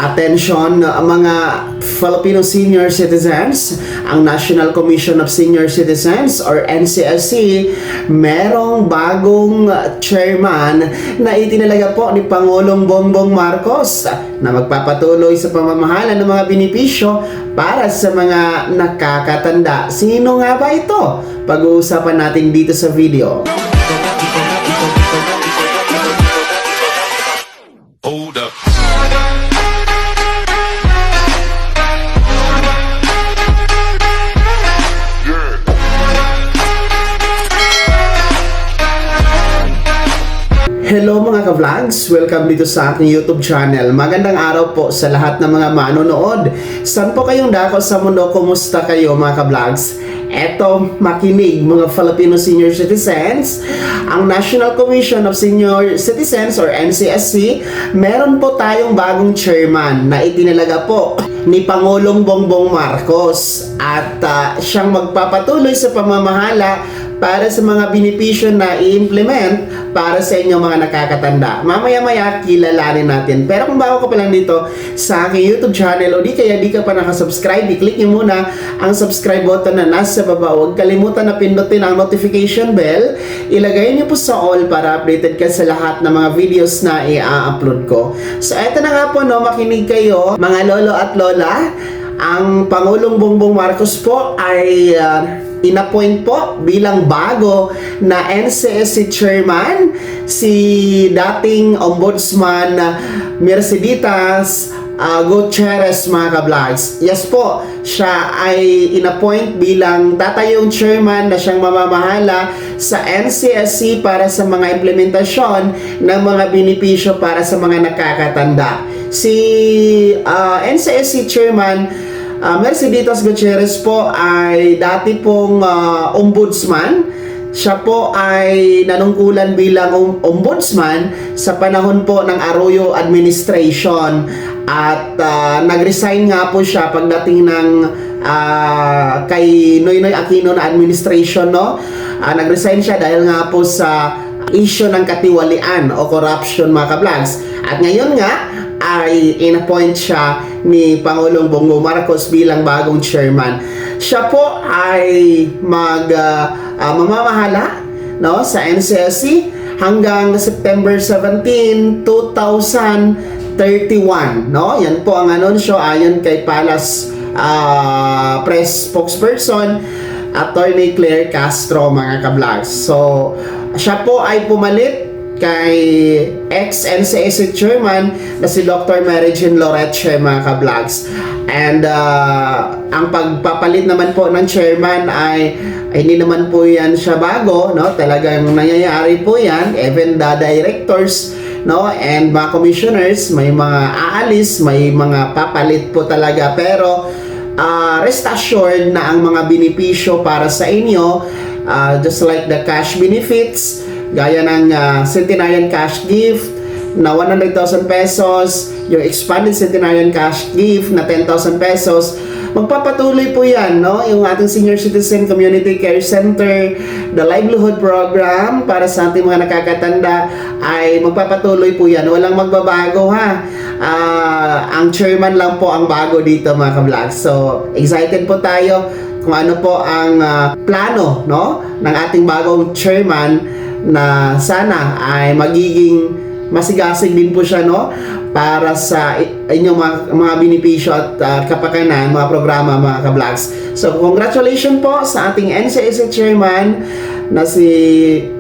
Attention mga Filipino senior citizens, ang National Commission of Senior Citizens or NCSC merong bagong chairman na itinalaga po ni Pangulong Bongbong Marcos na magpapatuloy sa pamamahala ng mga benepisyo para sa mga nakakatanda. Sino nga ba ito? Pag-uusapan natin dito sa video. Hold up. Hello mga ka-vlogs! Welcome dito sa aking YouTube channel. Magandang araw po sa lahat ng mga manonood. Saan po kayong dako sa mundo? Kumusta kayo mga ka-vlogs? Eto, makinig mga Filipino senior citizens. Ang National Commission of Senior Citizens or NCSC, meron po tayong bagong chairman na itinalaga po ni Pangulong Bongbong Marcos at siyang magpapatuloy sa pamamahala para sa mga benepisyo na i-implement para sa inyo mga nakakatanda. Mamaya-maya kilalanin natin. Pero kung bago ka pa lang dito sa aking YouTube channel o di kaya di ka pa nakasubscribe, i-click nyo muna ang subscribe button na nasa baba. Huwag kalimutan na pindutin ang notification bell. Ilagay nyo po sa all para updated ka sa lahat ng mga videos na i-upload ko. So eto na nga po, no, makinig kayo mga lolo at lola. Ang Pangulong Bongbong Marcos po ay inappoint po bilang bago na NCSC chairman si dating ombudsman Merceditas Gutierrez mga ka-vlogs. Yes po, siya ay inappoint bilang tatayong chairman na siyang mamamahala sa NCSC para sa mga implementasyon ng mga benepisyo para sa mga nakakatanda. Si NCSC chairman Merceditas Gutierrez po ay dati pong ombudsman. Siya po ay nanungkulan bilang ombudsman sa panahon po ng Arroyo administration at nag-resign nga po siya pagdating ng kay Noynoy Aquino na administration, no? Nag-resign siya dahil nga po sa issue ng katiwalian o corruption mga ka-vlogs. At ngayon nga ay in-appoint siya ni Pangulong Bongbong Marcos bilang bagong chairman. Siya po ay mamamahala, no, sa NCSC hanggang September 17, 2031, no? Yan po ang anunsyo ayon kay Palace press spokesperson Attorney Claire Castro mga ka-vlogs. So siya po ay pumalit kay ex-NCSC chairman na si Dr. Mary Jean Loreche mga ka-vlogs. And ang pagpapalit naman po ng chairman ay hindi naman po yan siya bago, no? Talagang nangyayari po yan. Even the directors, no, and mga commissioners, may mga aalis, may mga papalit po talaga. Pero rest assured na ang mga benepisyo para sa inyo, just like the cash benefits, gaya ng Centenarian Cash Gift na 100,000 pesos, yung Expanded Centenarian Cash Gift na 10,000 pesos, magpapatuloy po yan, no? Yung ating Senior Citizen Community Care Center, the Livelihood Program para sa ating mga nakakatanda ay magpapatuloy po yan. Walang magbabago ha. Ang chairman lang po ang bago dito mga ka-vlogs. So, excited po tayo kung ano po ang plano, no, ng ating bagong chairman na sana ay magiging masigasig din po siya, no, para sa inyong mga benepisyo at kapakanan, mga programa mga ka-vlogs. So congratulations po sa ating NCSC chairman na si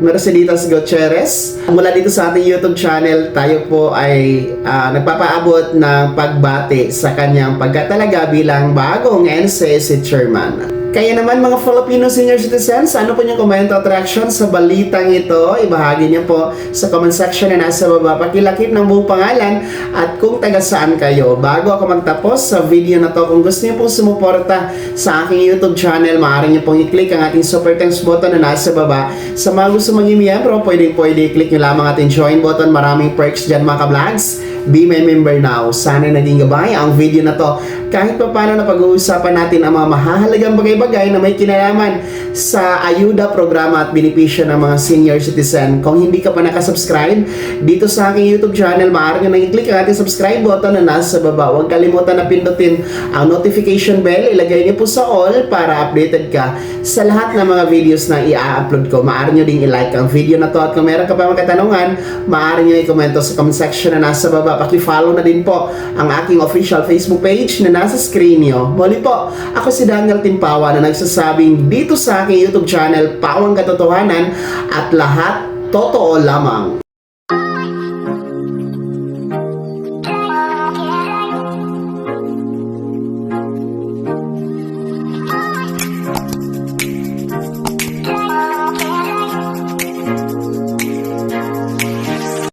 Merceditas Gutierrez. Mula dito sa ating YouTube channel, tayo po ay nagpapaabot ng pagbati sa kanyang pagkatalaga bilang bagong NCSC chairman. Kaya naman mga Filipino senior citizens, ano po yung comment at reaction sa balitang ito? Ibahagi niyo po sa comment section na nasa baba. Pakilakip ng buong pangalan at kung taga saan kayo. Bago ako magtapos sa video na to, kung gusto niyo pong sumuporta sa aking YouTube channel, maaari niyo pong i-click ang ating super thanks button na nasa baba. Sa mga gusto maging miyembro, pwede i-click niyo lamang ating join button. Maraming perks dyan mga ka-vlogs. be my member now. Sana naging gabay ang video na to. Kahit pa paano na pag-uusapan natin ang mga mahahalagang bagay-bagay na may kinalaman sa ayuda, programa at benepisyo ng mga senior citizen. Kung hindi ka pa nakasubscribe dito sa aking YouTube channel, maaari nyo nang i-click ang ating subscribe button na nasa baba. Huwag kalimutan na pindutin ang notification bell. Ilagay niyo po sa all para updated ka sa lahat ng mga videos na i-upload ko. Maaari nyo ding i-like ang video na to at kung meron ka pa mga katanungan, maaari nyo i-komento sa comment section na nasa baba. Paki-follow na din po ang aking official Facebook page na nasa screen nyo. Muli po, ako si Daniel Timpawa na nagsasabing dito sa aking YouTube channel, Pawang Katotohanan at lahat totoo lamang.